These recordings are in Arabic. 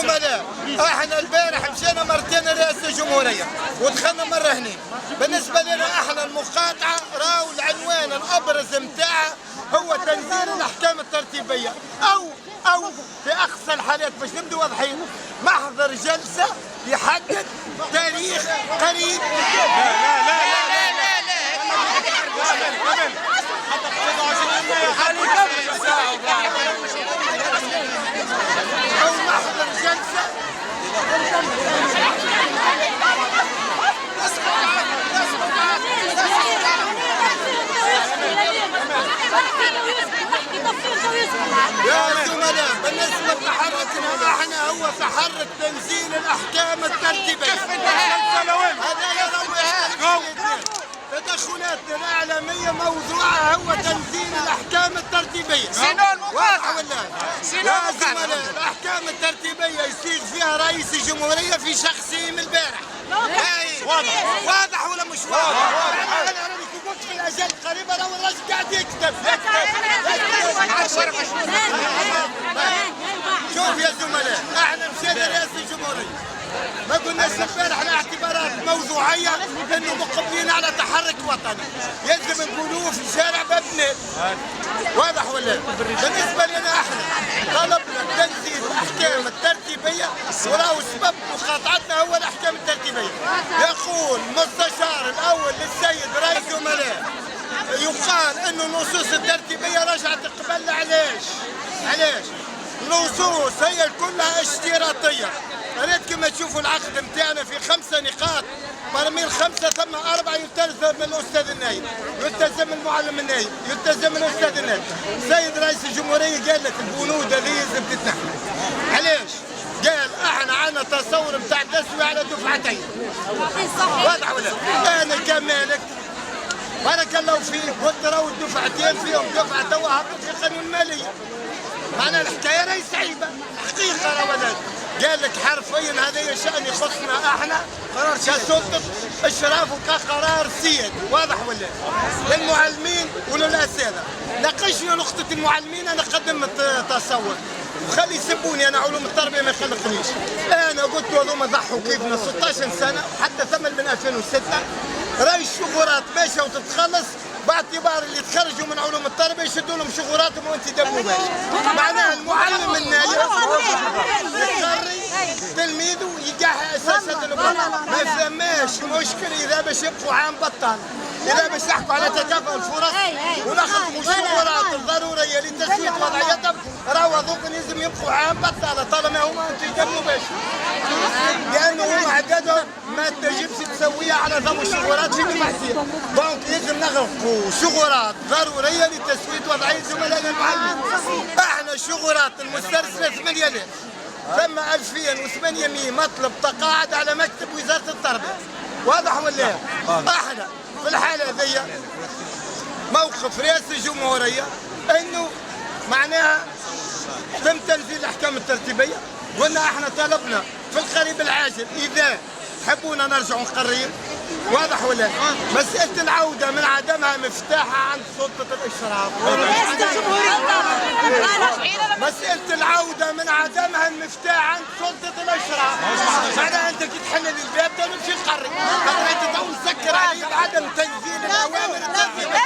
زملاء، احنا البارح مشينا مرتين رئاسة الجمهورية ودخلنا مرة هنا. بالنسبة لنا احنا المقاطعة راهو العنوان الابرز متاعها هو تنزيل الاحكام الترتيبية او في اقصى الحالات باش نبدو واضحين محضر جلسة يحدد تاريخ قريب. أو محضر جلسة يا زملاء. بالنسبة لتحركنا احنا هو تحرك تنزيل الأحكام الترتيبية. هذا تدخلاتنا الإعلامية موضوعها هو تنزيل الأحكام الترتيبية. واضح ولا؟ يا زملاء الأحكام الترتيبية يصير فيها رئيس الجمهورية في شخصية من البارح. واضح ولا مش واضح؟ أنا راني كنت في الأجل قريبة راهو الراجل قاعد يكتب. شوف يا زملاء احنا مشينا رئاسة الجمهورية ما قلناش البارح على اعتبارات موضوعية انه مقبلين على تحرك وطني يلزم نقولوه في شارع بابناء. واضح ولا؟ بالنسبة لنا احنا طلبنا تنزيل الاحكام الترتيبية وراهو سبب مقاطعتنا هو الاحكام الترتيبية. يقول المستشار الاول للسيد رئيس الزملاء يقال انه النصوص الترتيبية رجعت قبل. علاش؟ النصوص هي كلها اشتراطية. ريت كما تشوفوا العقد نتاعنا في 5 نقاط، برمي الخمسة ثم 4 يلتزم الأستاذ النايب، يلتزم المعلم النايب، يلتزم الأستاذ النايب. السيد رئيس الجمهورية قال لك البنود هذه لازم تتنحى. علاش؟ قال احنا عندنا تصور نتاع التسوية على دفعتين. واضح ولا؟ أنا كمالك بارك الله فيك قلت راهو الدفعتين فيهم دفعة توا هبطت في قانون المالية. معناها الحكاية راهي صعيبة حقيقة راهو ولاد. قال لك حرفيا هذا شأن يخصنا احنا كسلطة اشراف وكقرار سيادي. واضح ولا؟ للمعلمين وللأساتذة. ناقشنا نقطة المعلمين انا قدمت تصور وخلي يسبوني انا علوم التربية ما يخلقنيش. انا قلت هذوما ضحوا كيفنا 16 سنة حتى ثمن من 2006 راهي الشغورات ماشيه وتتخلص باعتبار اللي تخرجوا من علوم التربيه يشدوا لهم شغوراتهم وانتدابوا ماشي. معناها المعلم النايب يخرج تلميذه يقاح اساسا ما فماش مشكل اذا باش يبقوا عام بطال، اذا باش يحكوا على تكافؤ الفرص وناخذوا الشغورات الضروريه لتسويه وضعيتهم راهو هذوك لازم يبقوا عام بطاله طالما هما انتدابوا ماشي. لانه هما عددهم ما تجيبش تسويها على ضوء الشغورات في دفعتين. دونك لازم نغلقوا شغورات ضروريه لتسويه وضعيه زملائنا المعلمين. احنا الشغورات المسترسله 8000 ثم 2800 مطلب تقاعد على مكتب وزاره التربيه. واضح ولا؟ احنا في الحاله هذيا موقف رئاسه الجمهوريه انه معناها تم تنزيل الاحكام الترتيبيه. قلنا احنا طلبنا في القريب العاجل اذا حبونا نرجعوا نقريب. واضح ولا؟ مسألة العودة من عدمها مفتاحها عند سلطة الإشراف. مسألة العودة من عدمها المفتاح عند سلطة الإشراف. معناها أنت كي تحل لي الباب تمشي تقري. أنت تو مسكر علي بعدم تنزيل الأوامر التنفيذية.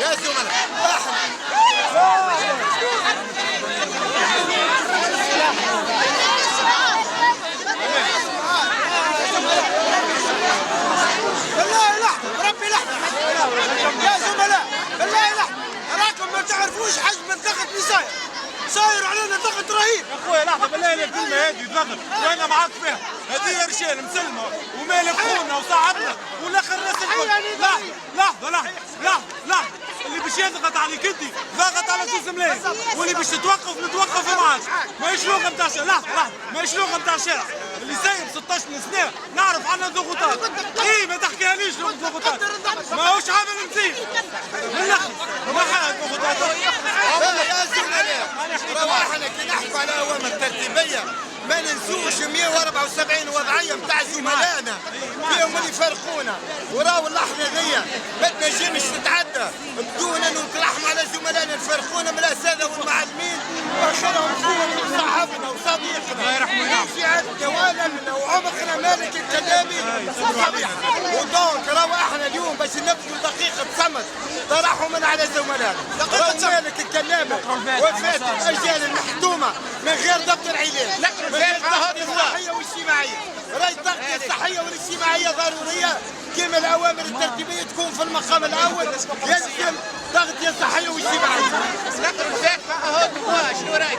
يا زملاء بالله لحظة ربي لحظة يا زملاء بالله لحظة راكم ما تعرفوش حجم الضغط اللي صاير علينا ضغط رهيب. يا اخويا لحظه بالله الكلمه هذه ضغط وانا معاك فيها. هذه رجال مسلمه ومالك خونا وصاحبنا والاخر الناس الكل. لحظه اللي باش يضغط عليك انت ضغط على زوز ملايين واللي باش نتوقف معاك. ماهيش لغه نتاع لحظه ماهيش لغه نتاع شارع. اللي سايب 16 سنه نعرف عنها ضغوطات. ايه ما تحكيهاليش ضغوطات ماهوش عامل نزيد من الاخر ما حاجه ضغوطات. يا زملاء راهو احنا كي نحكوا على اوامر ترتيبيه ما ننسوش 174 وضعيه نتاع زملائنا فيهم اللي يفرقونا، وراو اللحظه ذي ما تنجمش تتعدى بدون انه نترحموا على زملائنا يفرقونا من الاساتذه والمعلمين واخرهم فيهم صاحبنا وصديقنا الله يرحمه في عندنا وعلمنا وعمقنا مالك الكلامي صبيحه. ودونك راهو احنا اليوم باش نبذلوا دقيقه صمت ترحما على زملائنا. راهو مالك الكلامي وفات الاجيال المحتومه من غير دفتر علاج، من غير التغطيه الصحيه والاجتماعيه. راهي التغطيه الصحيه والاجتماعيه ضروريه كما الاوامر الترتيبيه تكون في المقام الاول، يلزم تغطيه صحيه واجتماعيه. نقرا الفاتحه اهو شنو رايك؟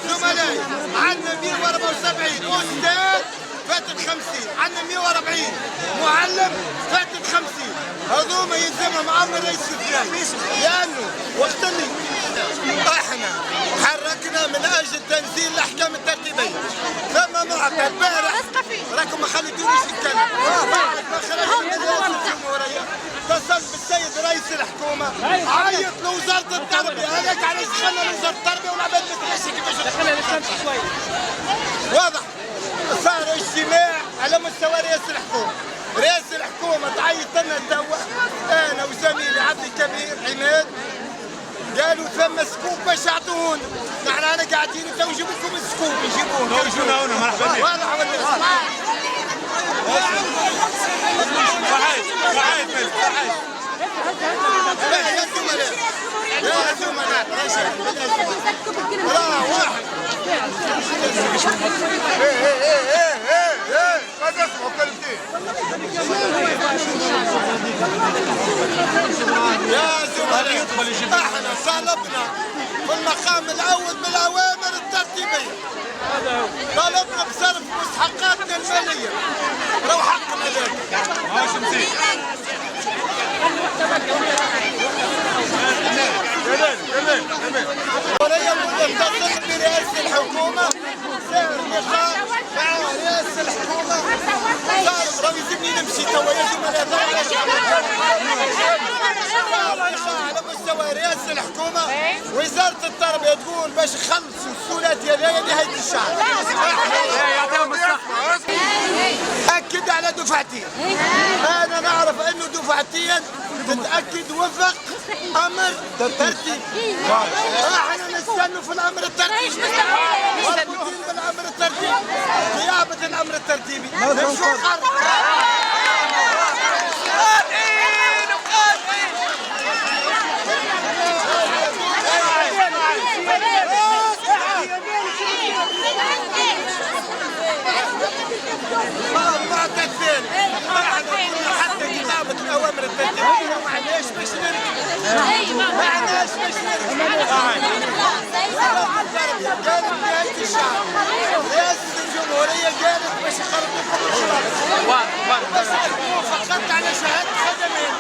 زملائي عندنا 174 استاذ فاتت 50، عندنا 140 معلم فاتت 50، هذوما يلزمهم امر رئيس الثاني، لانه وقت اللي احنا حركنا من اجل تنزيل الاحكام الترتيبيه ثم معطى البارح راكم ما خليتونيش نتكلم، بعد ما خرجنا من رئاسه الجمهوريه اتصل بالسيد رئيس الحكومه عيط لوزاره التربيه، هذاك علاش دخلنا لوزاره التربيه والعباد ما تدريش كيفاش واضح. صار اجتماع على مستوى رئاسة الحكومة، رئاسة الحكومة تعيط لنا توا انا وزميلي عبد الكبير عماد، قالوا ثم سكوب باش يعطونا، نحن انا قاعدين تو نجيب لكم السكوب نجيبوه توجونا هنا مرحبا بك. واضح ولا يا زملاء يا زملاء راه واحد يا زملاء احنا طالبنا في المقام الاول بالاوامر الترتيبيه، طالبنا بصرف مستحقاتنا الماليه، راهو حقنا ذلك. ماهوش نسيت. يتصل برئاسة الحكومة سار لقاء مع رئاسة الحكومة، صار راهو يلزمني نمشي توا يا زملاء على مستوى رئاسة الحكومة. وزارة التربية تقول باش يخلصوا السولات هذايا لنهاية الشهر، أكد على دفعتين، أنا نعرف أنه دفعتين تتأكد وفق أمر ترتيب، احنا نستنوا في الأمر الترتيبي، مربوطين بالأمر الترتيبي، غيابة الأمر الترتيبي نمشوا المعطى الثاني حتى كتابة الأوامر الترتيبية معليش باش نرجع، معناش باش نرجع. قالت نهاية الشهر رئاسة الجمهورية قالت باش يخرجوا لكم الشهر بس يخرجوا فقط على شهادة خدمات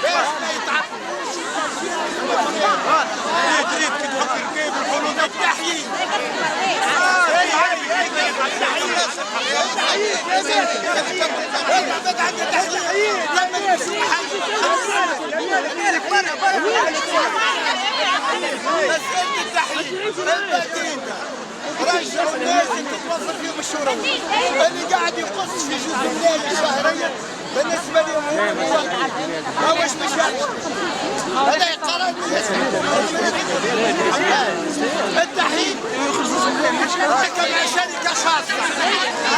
باش ما يتعبوش. تريد كي تحط الكيب والحلول التحييد مسألة التحييد رجعوا الناس اللي تتوظف فيهم الشوروي، اللي قاعد يقص في جزء الليل شهريا بالنسبة لهم هو واش مشاكل هذا قرار التحييد حكم على شركة خاصة،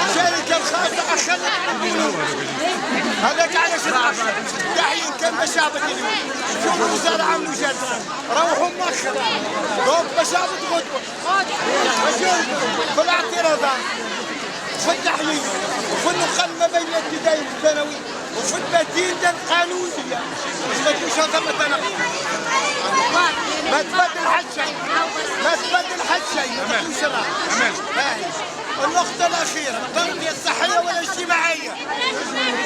الشركة الخاصة أخذت البنوك، هذاك علاش التحييد كان مشابك اليوم، شوفوا الوزارة عملوا جلسة روحوا مؤخرا دونك مشابك غدوة في الاعتراضات في التحليل وفي النقل ما بين الابتدائي والثانوي وفي المدينة القانونية ما تقولش هذا ما تبدل حد شيء، ما تبدل حد شيء، ما تقولش النقطة الأخيرة التغطية الصحية والاجتماعية،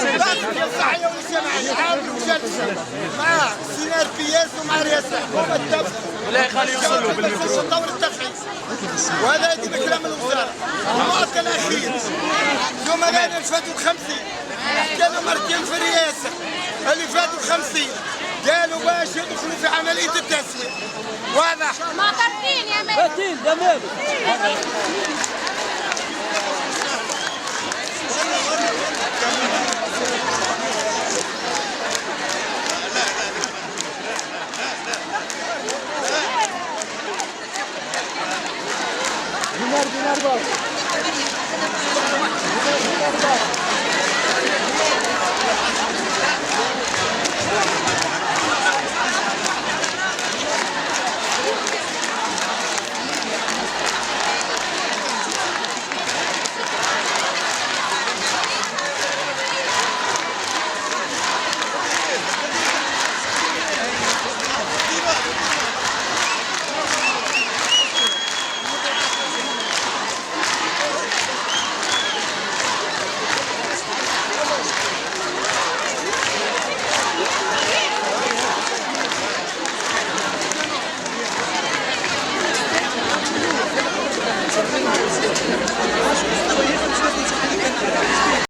التغطية الصحية والاجتماعية عاملوا جلسة مع سينار بياس ومع رئاسة الحكومة اتفقوا ولا يخلي يوصلوا بالميكرو دور التفعيل، وهذا يدي بكلام الوزارة. النقطة الأخيرة زملائنا اللي فاتوا 50 كانوا مرتين في الرئاسة، اللي فاتوا 50 قالوا باش يدخلوا في عملية التسوية، واضح؟ معترفين يا مان.